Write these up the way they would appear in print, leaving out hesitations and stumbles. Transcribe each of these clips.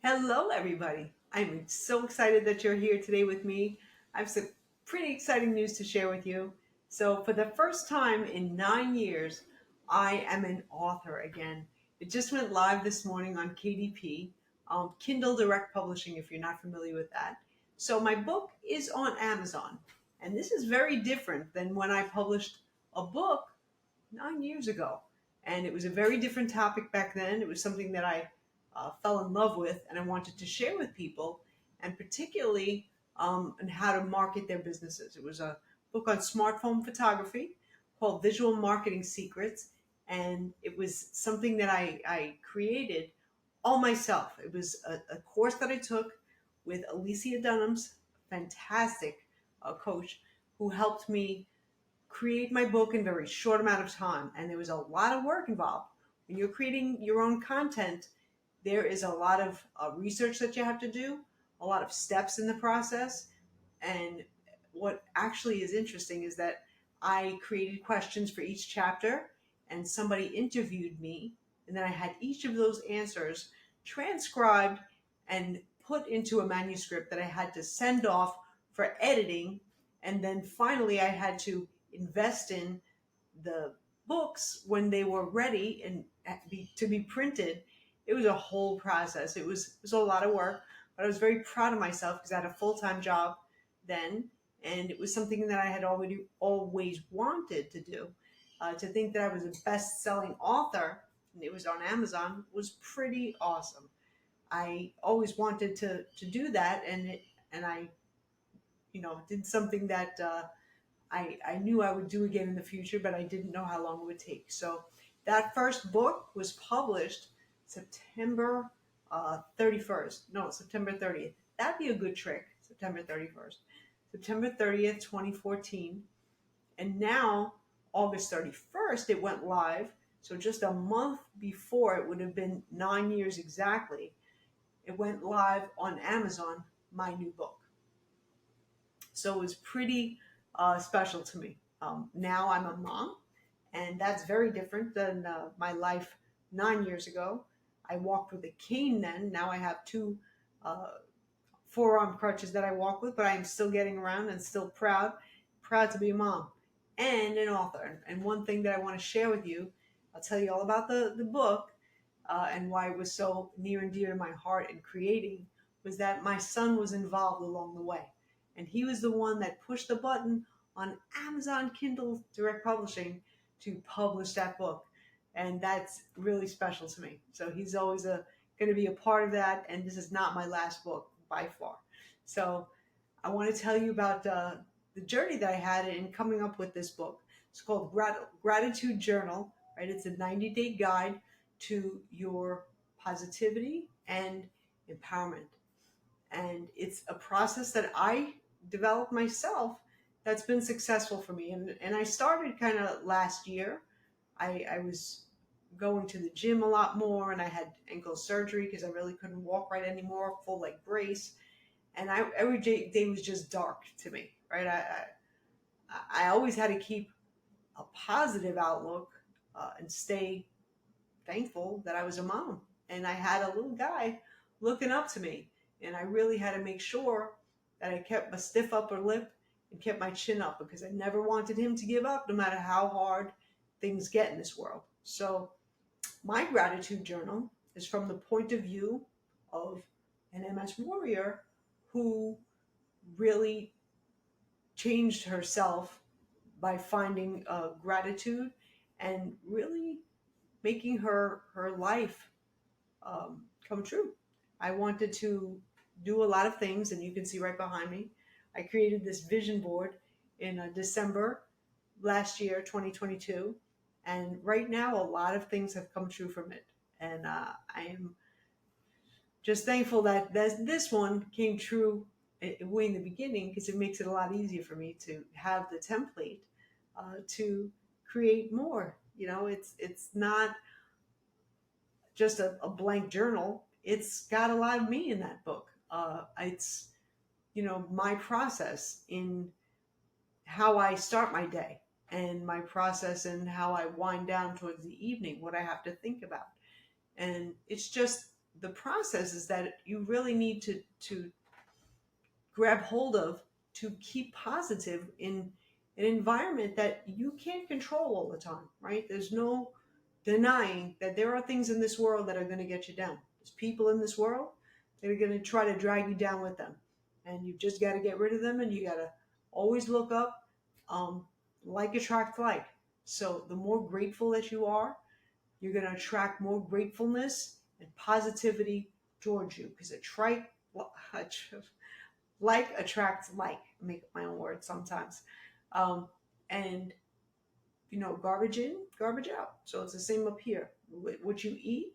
Hello, everybody. I'm so excited that you're here today with me. I have some pretty exciting news to share with you. So, for the first time in 9 years, I am an author again. It just went live this morning on KDP, Kindle Direct Publishing, if you're not familiar with that. So, my book is on Amazon, and this is very different than when I published a book 9 years ago. And it was a very different topic back then. It was something that I fell in love with and I wanted to share with people, and particularly on how to market their businesses. It was a book on smartphone photography called Visual Marketing Secrets. And it was something that I created all myself. It was a course that I took with Alicia Dunham's fantastic coach who helped me create my book in a very short amount of time. And there was a lot of work involved. When you're creating your own content, there is a lot of research that you have to do, a lot of steps in the process. And what actually is interesting is that I created questions for each chapter, and somebody interviewed me. And then I had each of those answers transcribed and put into a manuscript that I had to send off for editing. And then finally, I had to invest in the books when they were ready and to be printed. It was a whole process. It was a lot of work, but I was very proud of myself because I had a full time job then, and it was something that I had already always wanted to do. To think that I was a best selling author and it was on Amazon was pretty awesome. I always wanted to do that, and I did something that I knew I would do again in the future, but I didn't know how long it would take. So that first book was published September 31st. No, September 30th. That'd be a good trick. September 31st. September 30th, 2014. And now, August 31st, it went live. So just a month before, it would have been 9 years exactly. It went live on Amazon, my new book. So it was pretty special to me. Now I'm a mom, and that's very different than my life 9 years ago. I walked with a cane then. Now I have two uh, forearm crutches that I walk with, but I am still getting around and still proud to be a mom and an author. And one thing that I want to share with you, I'll tell you all about the book and why it was so near and dear to my heart in creating, was that my son was involved along the way. And he was the one that pushed the button on Amazon Kindle Direct Publishing to publish that book. And that's really special to me. So he's always going to be a part of that. And this is not my last book by far. So I want to tell you about the journey that I had in coming up with this book. It's called Gratitude Journal, right? It's a 90-day guide to your positivity and empowerment. And it's a process that I developed myself that's been successful for me. And I started kind of last year. I was going to the gym a lot more, and I had ankle surgery because I really couldn't walk right anymore, full leg brace. And every day was just dark to me, right? I always had to keep a positive outlook and stay thankful that I was a mom and I had a little guy looking up to me. And I really had to make sure that I kept a stiff upper lip and kept my chin up because I never wanted him to give up no matter how hard things get in this world. So, my gratitude journal is from the point of view of an MS warrior who really changed herself by finding gratitude and really making her life come true. I wanted to do a lot of things, and you can see right behind me. I created this vision board in December last year, 2022, and right now a lot of things have come true from it. And I am just thankful that this one came true way in the beginning because it makes it a lot easier for me to have the template to create more. It's not just a blank journal. It's got a lot of me in that book. It's my process in how I start my day and my process and how I wind down towards the evening, what I have to think about. And it's just the process is that you really need to grab hold of to keep positive in an environment that you can't control all the time, right? There's no denying that there are things in this world that are going to get you down. There's people in this world that are going to try to drag you down with them. And you just got to get rid of them, and you got to always look up. Like attract like. So the more grateful that you are, you're going to attract more gratefulness and positivity towards you, because like attracts like. I make up my own words sometimes. And garbage in, garbage out. So it's the same up here. What you eat,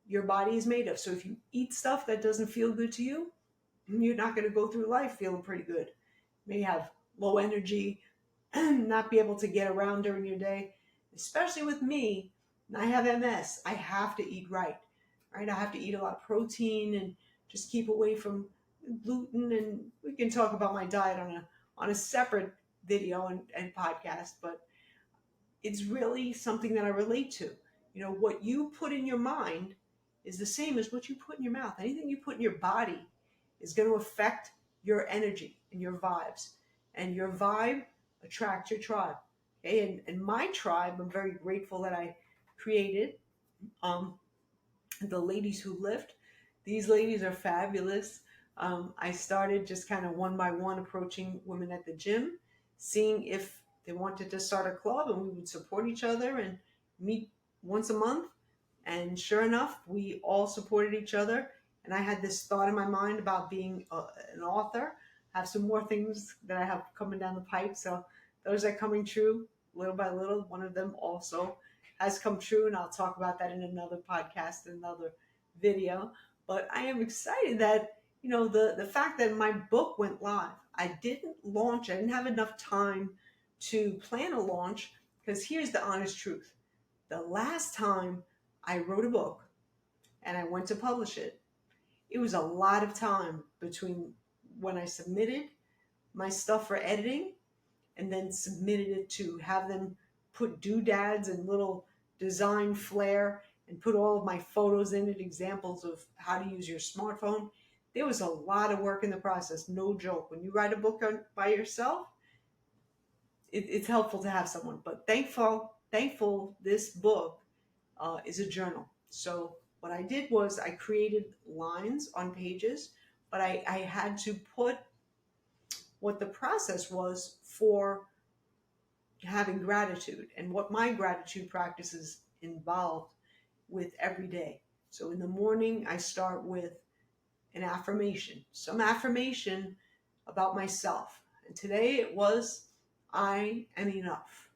your body is made of. So if you eat stuff that doesn't feel good to you, you're not going to go through life feeling pretty good. You may have low energy, not be able to get around during your day. Especially with me, I have MS. I have to eat right. I have to eat a lot of protein and just keep away from gluten. And we can talk about my diet on a separate video and podcast, but it's really something that I relate to. What you put in your mind is the same as what you put in your mouth. Anything you put in your body is going to affect your energy and your vibes. And your vibe attracts your tribe. Okay, and my tribe, I'm very grateful that I created. The ladies who lift. These ladies are fabulous. I started just kind of one by one approaching women at the gym, seeing if they wanted to start a club, and we would support each other and meet once a month. And sure enough, we all supported each other. And I had this thought in my mind about being an author. I have some more things that I have coming down the pipe. So those are coming true little by little. One of them also has come true, and I'll talk about that in another podcast, another video. But I am excited that, the fact that my book went live. I didn't launch, I didn't have enough time to plan a launch, because here's the honest truth. The last time I wrote a book and I went to publish it, it was a lot of time between when I submitted my stuff for editing and then submitted it to have them put doodads and little design flair and put all of my photos in it, examples of how to use your smartphone. There was a lot of work in the process, no joke. When you write a book by yourself, it's helpful to have someone. But thankful this book is a journal. So what I did was I created lines on pages, but I had to put what the process was for having gratitude and what my gratitude practices involved with every day. So in the morning, I start with an affirmation, some affirmation about myself. And today it was, I am enough.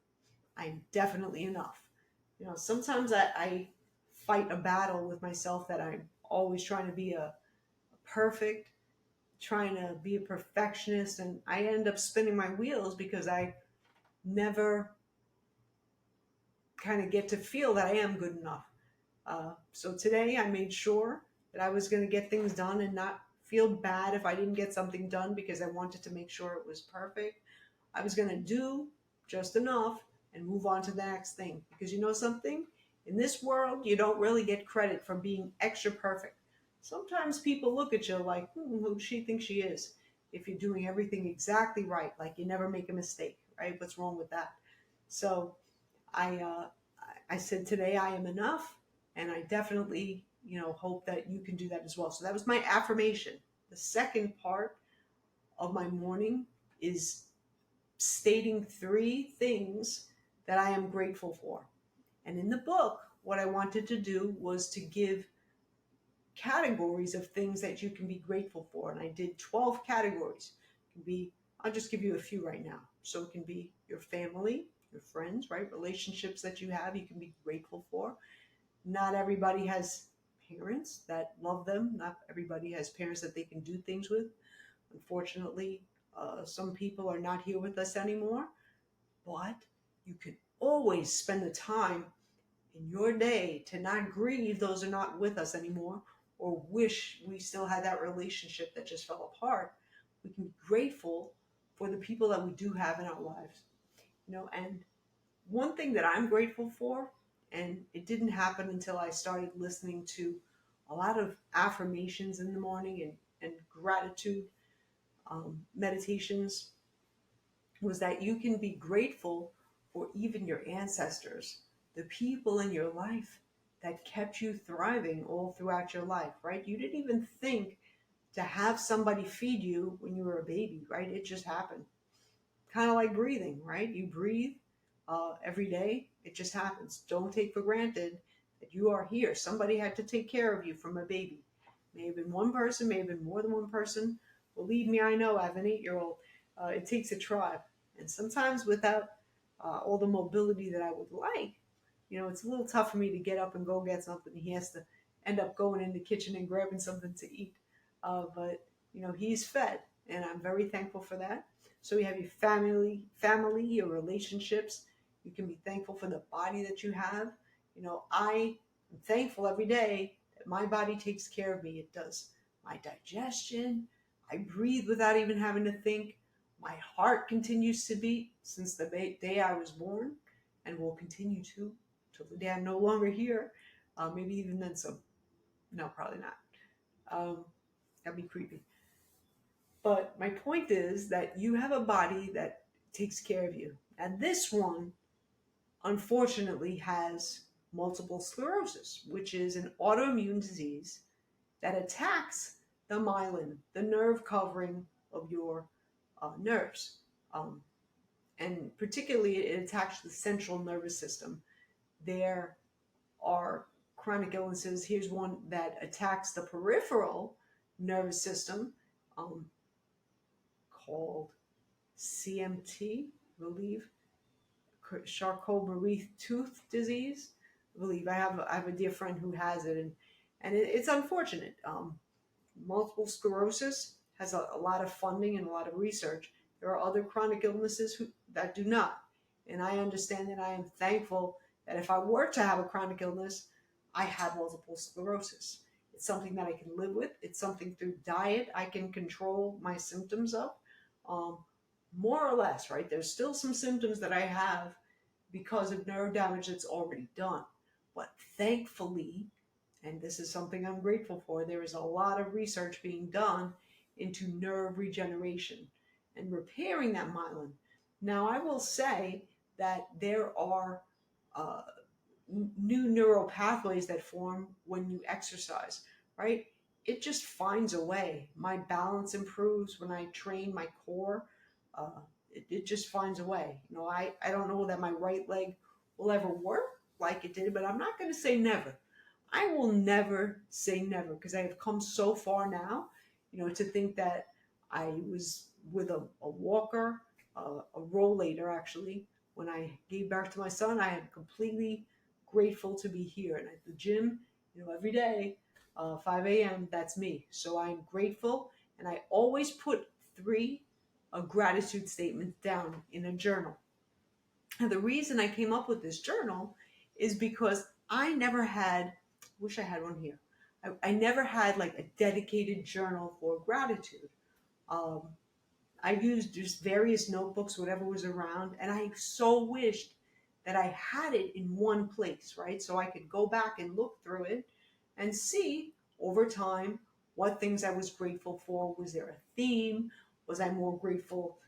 I'm definitely enough. Sometimes I fight a battle with myself that I'm always trying to be a perfect, trying to be a perfectionist, and I end up spinning my wheels because I never kind of get to feel that I am good enough. So today I made sure that I was going to get things done and not feel bad if I didn't get something done, because I wanted to make sure it was perfect. I was going to do just enough and move on to the next thing. Because you know something? In this world, you don't really get credit for being extra perfect. Sometimes people look at you like, who does she think she is? If you're doing everything exactly right, like you never make a mistake, right? What's wrong with that? So I said today I am enough, and I definitely hope that you can do that as well. So that was my affirmation. The second part of my morning is stating 3 things that I am grateful for. And in the book, what I wanted to do was to give categories of things that you can be grateful for. And I did 12 categories. It can be, I'll just give you a few right now. So it can be your family, your friends, right? Relationships that you have, you can be grateful for. Not everybody has parents that love them. Not everybody has parents that they can do things with. Unfortunately, some people are not here with us anymore, but you can always spend the time in your day to not grieve those who are not with us anymore, or wish we still had that relationship that just fell apart. We can be grateful for the people that we do have in our lives. And one thing that I'm grateful for, and it didn't happen until I started listening to a lot of affirmations in the morning and gratitude meditations, was that you can be grateful for even your ancestors, the people in your life that kept you thriving all throughout your life, right? You didn't even think to have somebody feed you when you were a baby, right? It just happened. Kind of like breathing, right? You breathe every day, it just happens. Don't take for granted that you are here. Somebody had to take care of you from a baby. May have been one person, may have been more than one person. Believe me, I know. I have an 8-year-old. It takes a tribe, and sometimes without all the mobility that I would like, it's a little tough for me to get up and go get something. He has to end up going in the kitchen and grabbing something to eat. But he's fed, and I'm very thankful for that. So you have your family, your relationships. You can be thankful for the body that you have. I am thankful every day that my body takes care of me. It does my digestion. I breathe without even having to think. My heart continues to beat since the day I was born, and will continue to till the day I'm no longer here. Maybe even then some. No, probably not. That'd be creepy. But my point is that you have a body that takes care of you. And this one, unfortunately, has multiple sclerosis, which is an autoimmune disease that attacks the myelin, the nerve covering of your nerves. Um, and particularly, it attacks the central nervous system. There are chronic illnesses. Here's one that attacks the peripheral nervous system, um, called CMT, I believe, Charcot-Marie Tooth disease. I believe I have a dear friend who has it, and it's unfortunate. Multiple sclerosis has a lot of funding and a lot of research. There are other chronic illnesses that do not, and I understand that. I am thankful that if I were to have a chronic illness, I have multiple sclerosis. It's something that I can live with. It's something through diet I can control my symptoms of. Um, More or less, right? There's still some symptoms that I have because of nerve damage that's already done. But thankfully, and this is something I'm grateful for, there is a lot of research being done into nerve regeneration and repairing that myelin. Now, I will say that there are uh, new neural pathways that form when you exercise, right? It just finds a way. My balance improves when I train my core. Uh, it just finds a way. I don't know that my right leg will ever work like it did, but I'm not going to say never. I will never say never because I have come so far now, to think that I was with a walker, a rollator actually. When I gave birth to my son, I am completely grateful to be here. And at the gym, every day, 5 a.m., that's me. So I'm grateful. And I always put three gratitude statements down in a journal. And the reason I came up with this journal is because I never had, wish I had one here. I never had like a dedicated journal for gratitude. Um, I used just various notebooks, whatever was around, and I so wished that I had it in one place, right? So I could go back and look through it and see over time what things I was grateful for. Was there a theme? Was I more grateful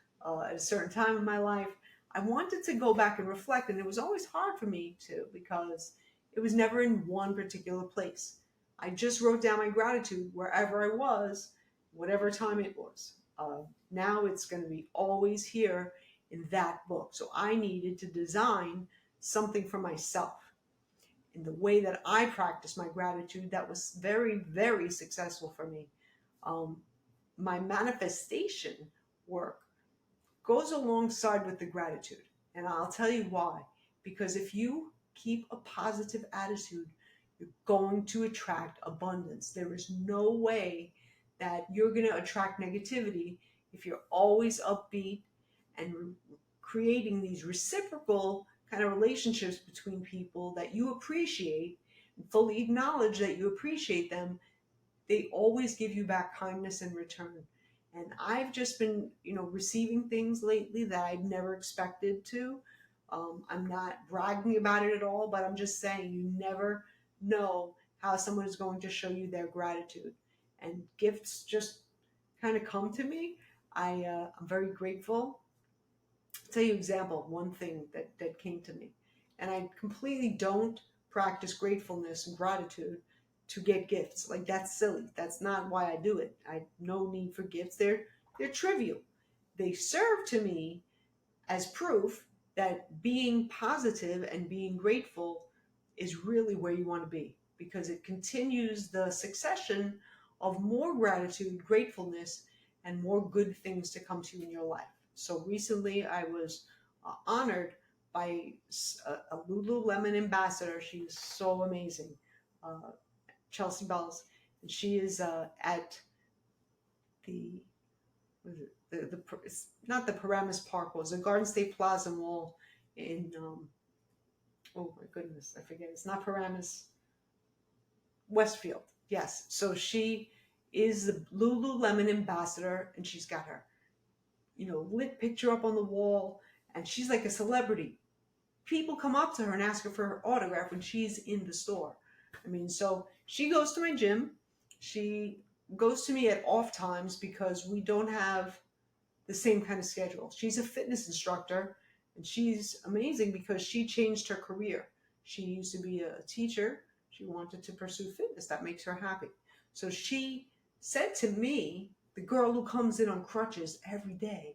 at a certain time in my life? I wanted to go back and reflect, and it was always hard for me to because it was never in one particular place. I just wrote down my gratitude wherever I was, whatever time it was. Now it's going to be always here in that book. So I needed to design something for myself in the way that I practice my gratitude that was very, very successful for me. Um, my manifestation work goes alongside with the gratitude. And I'll tell you why. Because if you keep a positive attitude, you're going to attract abundance. There is no way that you're going to attract negativity if you're always upbeat and creating these reciprocal kind of relationships between people that you appreciate and fully acknowledge that you appreciate them. They always give you back kindness in return. And I've just been, receiving things lately that I've never expected to. I'm not bragging about it at all, but I'm just saying you never know how someone is going to show you their gratitude. And gifts just kind of come to me. I'm very grateful. I'll tell you an example of one thing that came to me. And I completely don't practice gratefulness and gratitude to get gifts. Like, that's silly. That's not why I do it. I no need for gifts. They're trivial. They serve to me as proof that being positive and being grateful is really where you want to be, because it continues the succession of more gratitude, gratefulness, and more good things to come to you in your life. So recently I was honored by a Lululemon ambassador. She's so amazing, uh, Chelsea Bells, and she is at the was it it's not the Paramus Park, was the Garden State Plaza Mall in oh my goodness, I forget. It's not Paramus, Westfield. Yes. So she is the Lululemon ambassador, and she's got her, lit picture up on the wall, and she's like a celebrity. People come up to her and ask her for her autograph when she's in the store. I mean, so she goes to my gym. She goes to me at off times because we don't have the same kind of schedule. She's a fitness instructor, and she's amazing because she changed her career. She used to be a teacher. She wanted to pursue fitness. That makes her happy. So she said to me, the girl who comes in on crutches every day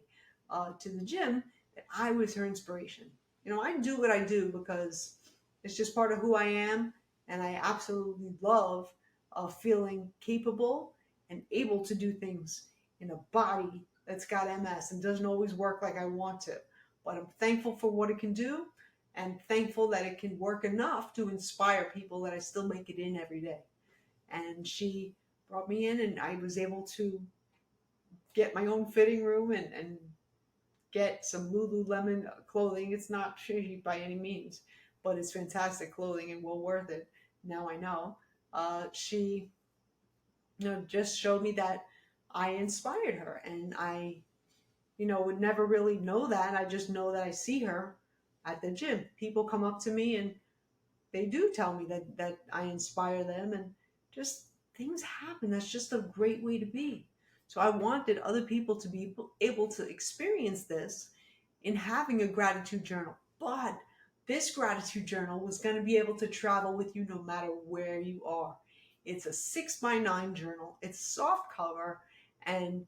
to the gym, that I was her inspiration. I do what I do because it's just part of who I am, and I absolutely love feeling capable and able to do things in a body that's got MS and doesn't always work like I want to. But I'm thankful for what it can do, and thankful that it can work enough to inspire people that I still make it in every day. And she brought me in, and I was able to get my own fitting room and get some Lululemon clothing. It's not cheap by any means, but it's fantastic clothing and well worth it. Now I know. She, just showed me that I inspired her, and I would never really know that. I just know that I see her at the gym. People come up to me and they do tell me that I inspire them, and just things happen. That's just a great way to be. So I wanted other people to be able to experience this in having a gratitude journal. But this gratitude journal was going to be able to travel with you no matter where you are. It's a 6x9 journal. It's soft cover, and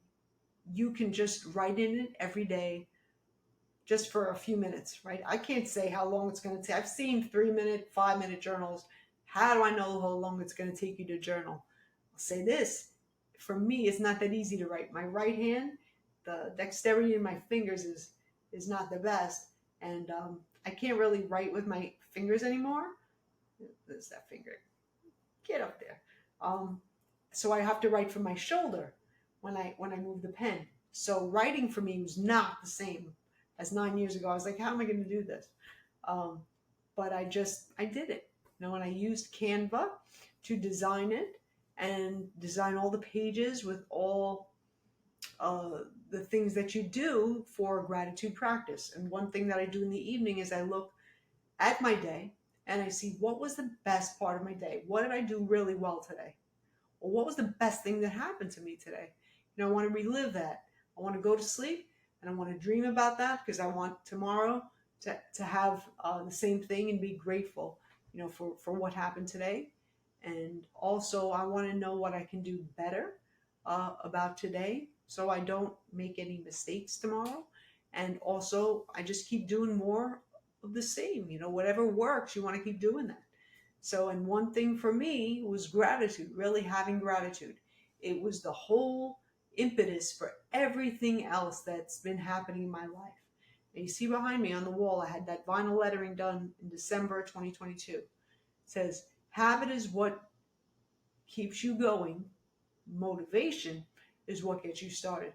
you can just write in it every day just for a few minutes, right? I can't say how long it's going to take. I've seen 3-minute, 5-minute journals. How do I know how long it's going to take you to journal? I'll say this. For me, it's not that easy to write. My right hand, the dexterity in my fingers is not the best. And I can't really write with my fingers anymore. There's that finger. Get up there. So I have to write from my shoulder when I move the pen. So writing for me was not the same as 9 years ago. I was like, how am I going to do this? Um, but I did it. And I used Canva to design it and design all the pages with all the things that you do for gratitude practice. And one thing that I do in the evening is I look at my day and I see what was the best part of my day. What did I do really well today? Or what was the best thing that happened to me today? I want to relive that. I want to go to sleep and I want to dream about that because I want tomorrow to have the same thing and be grateful, for what happened today. And also I want to know what I can do better about today so I don't make any mistakes tomorrow. And also I just keep doing more of the same, whatever works, you want to keep doing that. So, and one thing for me was gratitude, really having gratitude. It was the whole impetus for everything else that's been happening in my life. And you see behind me on the wall, I had that vinyl lettering done in December 2022. It says, habit is what keeps you going. Motivation is what gets you started.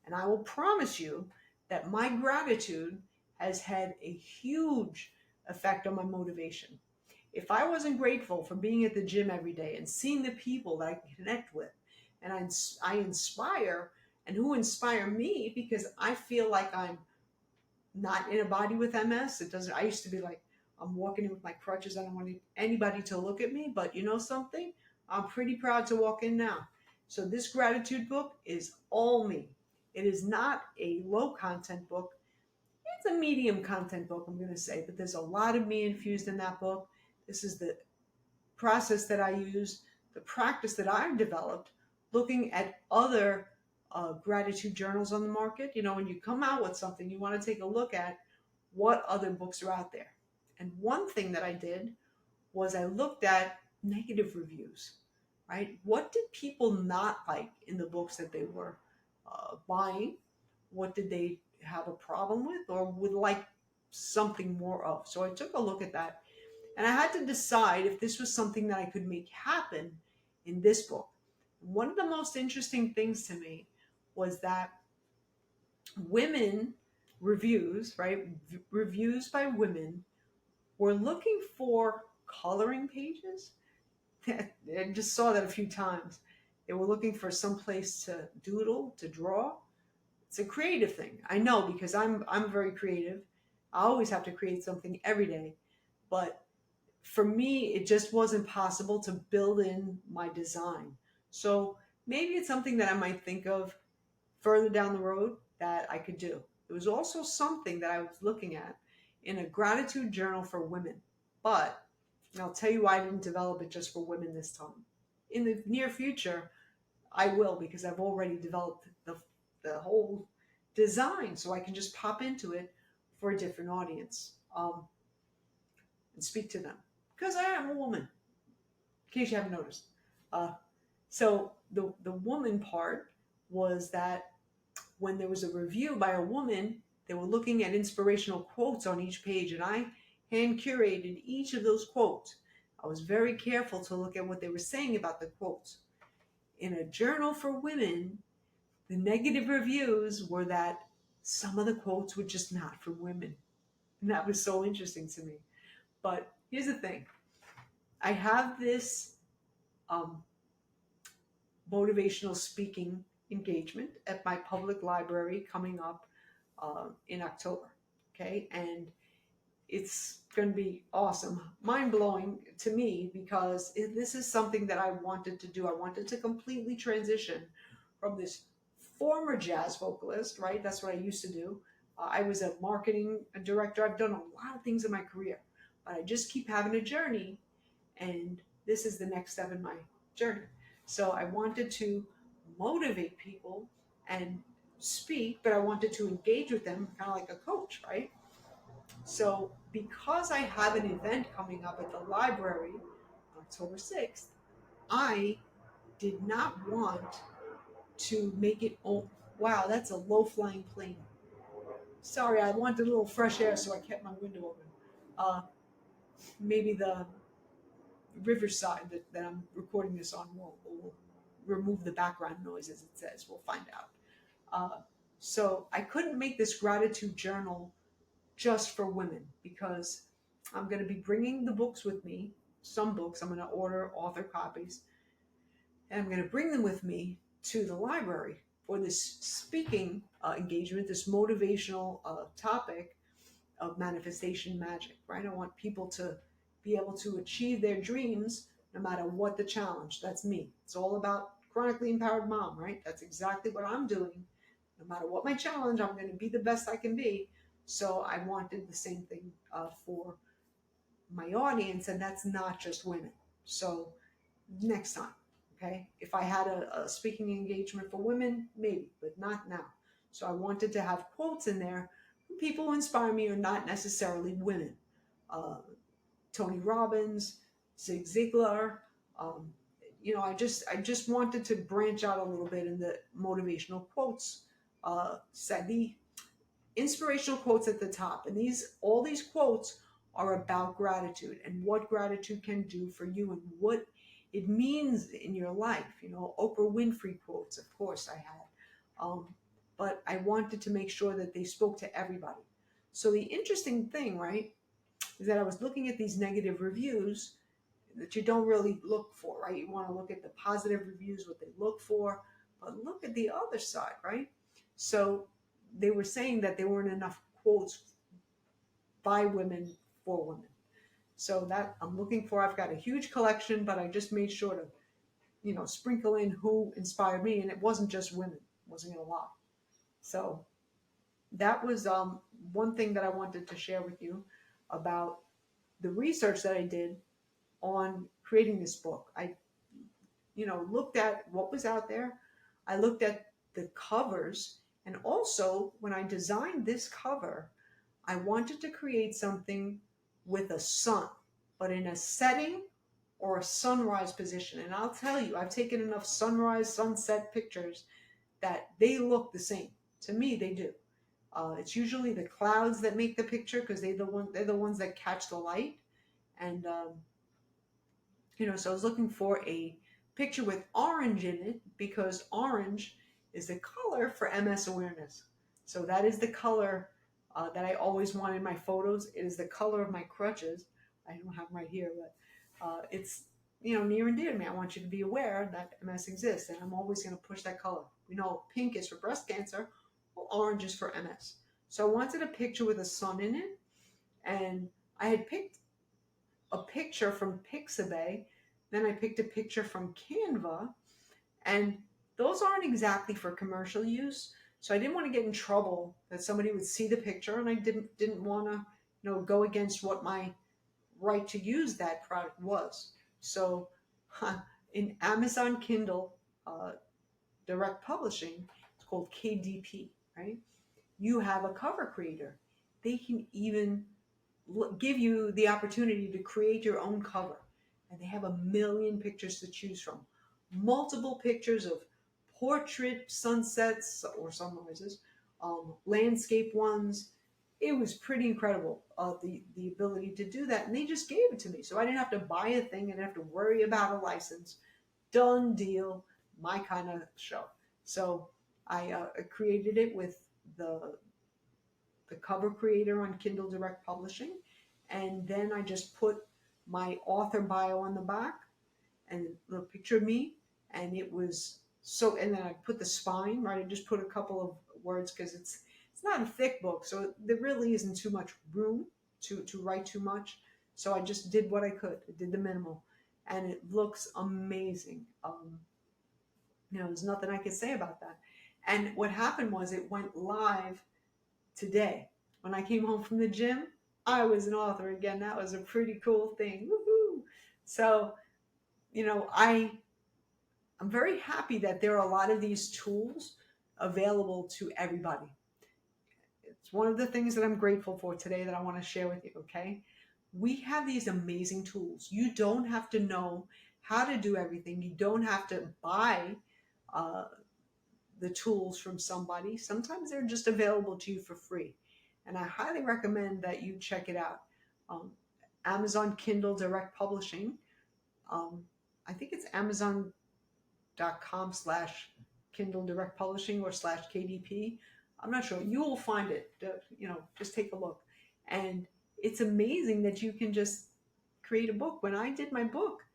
And I will promise you that my gratitude has had a huge effect on my motivation. If I wasn't grateful for being at the gym every day and seeing the people that I can connect with, and I inspire, and who inspire me, because I feel like I'm not in a body with MS. It doesn't. I used to be like, I'm walking in with my crutches. I don't want anybody to look at me, but you know something? I'm pretty proud to walk in now. So this gratitude book is all me. It is not a low content book. It's a medium content book, I'm going to say, but there's a lot of me infused in that book. This is the process that I use, the practice that I've developed, looking at other gratitude journals on the market. You know, when you come out with something, you want to take a look at what other books are out there. And one thing that I did was I looked at negative reviews, right? What did people not like in the books that they were buying? What did they have a problem with or would like something more of? So I took a look at that and I had to decide if this was something that I could make happen in this book. One of the most interesting things to me was that women reviews, right? Reviews by women were looking for coloring pages. I just saw that a few times. They were looking for some place to doodle, to draw. It's a creative thing. I know because I'm very creative. I always have to create something every day. But for me, it just wasn't possible to build in my design. So maybe it's something that I might think of further down the road that I could do. There was also something that I was looking at in a gratitude journal for women, but I'll tell you why I didn't develop it just for women this time. In the near future, I will because I've already developed the whole design so I can just pop into it for a different audience and speak to them because I am a woman, in case you haven't noticed. Uh, so the woman part was that when there was a review by a woman, they were looking at inspirational quotes on each page, and I hand curated each of those quotes. I was very careful to look at what they were saying about the quotes. In a journal for women, the negative reviews were that some of the quotes were just not for women. And that was so interesting to me. But here's the thing I have this um, motivational speaking engagement at my public library coming up in October. Okay. And it's going to be awesome, mind blowing to me because this is something that I wanted to do. I wanted to completely transition from this former jazz vocalist, right? That's what I used to do. I was a marketing director. I've done a lot of things in my career, but I just keep having a journey, and this is the next step in my journey. So I wanted to motivate people and speak, but I wanted to engage with them kind of like a coach, right? So because I have an event coming up at the library on October 6th, I did not want to make it, oh, wow, that's a low flying plane. Sorry, I wanted a little fresh air, so I kept my window open. Uh, Maybe the riverside that I'm recording this on will remove the background noise, as it says. We'll find out. Uh, so I couldn't make this gratitude journal just for women because I'm going to be bringing the books with me. Some books I'm going to order author copies, and I'm going to bring them with me to the library for this speaking engagement, this motivational topic of manifestation magic, right? I want people to be able to achieve their dreams no matter what the challenge. That's me. It's all about chronically empowered mom, right? That's exactly what I'm doing. No matter what my challenge, I'm going to be the best I can be. So I wanted the same thing for my audience, and that's not just women. So next time, okay? If I had a speaking engagement for women, maybe, but not now. So I wanted to have quotes in there from people who inspire me are not necessarily women. Uh, Tony Robbins, Zig Ziglar. Um, I just wanted to branch out a little bit in the motivational quotes. Said the inspirational quotes at the top, and all these quotes are about gratitude and what gratitude can do for you and what it means in your life. You know, Oprah Winfrey quotes, of course, I had, but I wanted to make sure that they spoke to everybody. So the interesting thing, right, is that I was looking at these negative reviews that you don't really look for, right? You want to look at the positive reviews, what they look for, but look at the other side, right? So they were saying that there weren't enough quotes by women for women. So that I'm looking for. I've got a huge collection, but I just made sure to, sprinkle in who inspired me, and it wasn't just women. It wasn't a lot. So that was one thing that I wanted to share with you about the research that I did on creating this book. I, looked at what was out there. I looked at the covers, and also when I designed this cover, I wanted to create something with a sun, but in a setting or a sunrise position. And I'll tell you, I've taken enough sunrise, sunset pictures that they look the same. To me, they do. It's usually the clouds that make the picture because they're the ones that catch the light. And so I was looking for a picture with orange in it because orange is the color for MS awareness. So that is the color that I always want in my photos. It is the color of my crutches. I don't have them right here, but it's near and dear to me. I want you to be aware that MS exists, and I'm always going to push that color. We know pink is for breast cancer, well, orange is for MS. So I wanted a picture with a sun in it, and I had picked a picture from Pixabay. Then I picked a picture from Canva, and those aren't exactly for commercial use. So I didn't want to get in trouble that somebody would see the picture, and I didn't want to, go against what my right to use that product was. So in Amazon Kindle Direct Publishing, it's called KDP, right? You have a cover creator. They can even give you the opportunity to create your own cover. And they have a million pictures to choose from. Multiple pictures of portrait sunsets or sunrises, landscape ones. It was pretty incredible, the ability to do that. And they just gave it to me. So I didn't have to buy a thing. I didn't have to worry about a license. Done deal, my kind of show. So I created it with the cover creator on Kindle Direct Publishing. And then I just put my author bio on the back and a little picture of me. And it was so, and then I put the spine, right? I just put a couple of words because it's not a thick book. So there really isn't too much room to write too much. So I just did what I could. I did the minimal. And it looks amazing. There's nothing I could say about that. And what happened was it went live today. When I came home from the gym, I was an author again. That was a pretty cool thing. Woohoo! So, I'm very happy that there are a lot of these tools available to everybody. It's one of the things that I'm grateful for today that I want to share with you, okay? We have these amazing tools. You don't have to know how to do everything. You don't have to buy uh, the tools from somebody. Sometimes they're just available to you for free. And I highly recommend that you check it out. Um, Amazon Kindle Direct Publishing. I think it's amazon.com/Kindle Direct Publishing or /KDP. I'm not sure. You will find it. Just take a look. And it's amazing that you can just create a book. When I did my book,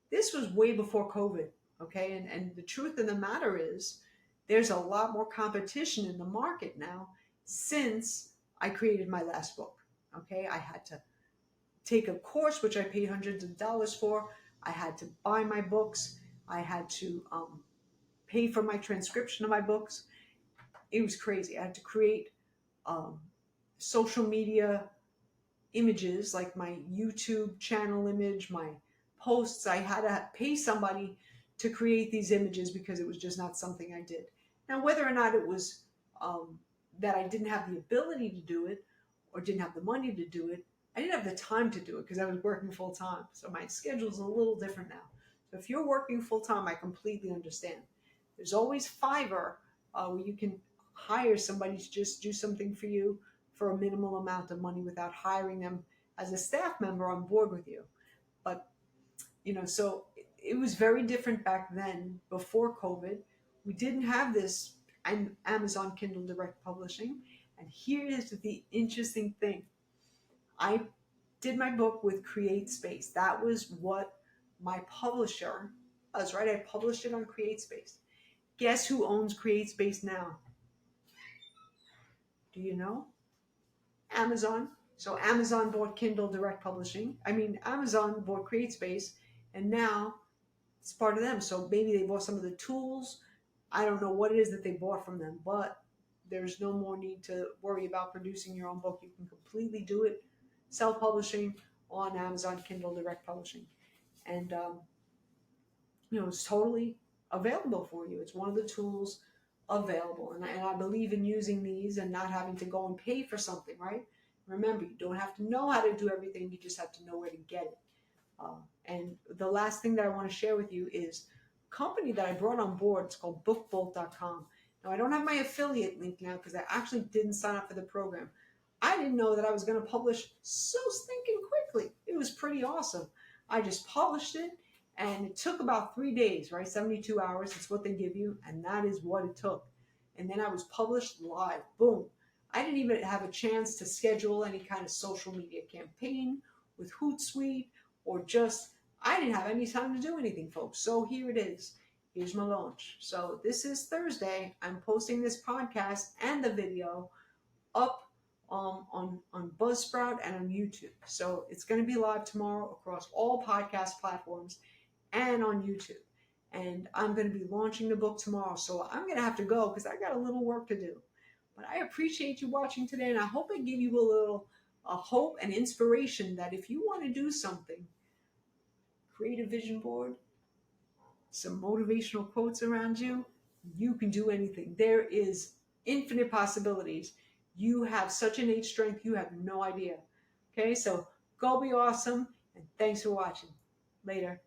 this was way before COVID. Okay. And the truth of the matter is, there's a lot more competition in the market now since I created my last book. Okay. I had to take a course, which I paid hundreds of dollars for. I had to buy my books. I had to pay for my transcription of my books. It was crazy. I had to create social media images, like my YouTube channel image, my posts. I had to pay somebody to create these images because it was just not something I did. Now, whether or not it was that I didn't have the ability to do it or didn't have the money to do it, I didn't have the time to do it because I was working full time. So my schedule's a little different now. So if you're working full time, I completely understand. There's always Fiverr where you can hire somebody to just do something for you for a minimal amount of money without hiring them as a staff member on board with you. But, so it was very different back then before COVID. We didn't have this Amazon Kindle Direct Publishing. And here is the interesting thing. I did my book with CreateSpace. That was what my publisher was, right? I published it on CreateSpace. Guess who owns CreateSpace now? Do you know? Amazon. So Amazon bought Kindle Direct Publishing. Amazon bought CreateSpace, and now it's part of them. So maybe they bought some of the tools. I don't know what it is that they bought from them, but there's no more need to worry about producing your own book. You can completely do it self-publishing on Amazon Kindle Direct Publishing. And it's totally available for you. It's one of the tools available, and I believe in using these and not having to go and pay for something, right? Remember, you don't have to know how to do everything, you just have to know where to get it. And the last thing that I want to share with you is a company that I brought on board. It's called bookbolt.com. Now, I don't have my affiliate link now because I actually didn't sign up for the program. I didn't know that I was going to publish so stinking quickly. It was pretty awesome. I just published it, and it took about 3 days, right? 72 hours. It's what they give you, and that is what it took. And then I was published live. Boom. I didn't even have a chance to schedule any kind of social media campaign with Hootsuite, or just, I didn't have any time to do anything, folks. So here it is. Here's my launch. So this is Thursday. I'm posting this podcast and the video up on Buzzsprout and on YouTube. So it's going to be live tomorrow across all podcast platforms and on YouTube. And I'm going to be launching the book tomorrow. So I'm going to have to go because I got a little work to do. But I appreciate you watching today, and I hope I give you a hope and inspiration that if you want to do something, create a vision board, some motivational quotes around you, you can do anything. There is infinite possibilities. You have such innate strength, you have no idea. Okay, so go be awesome, and thanks for watching. Later.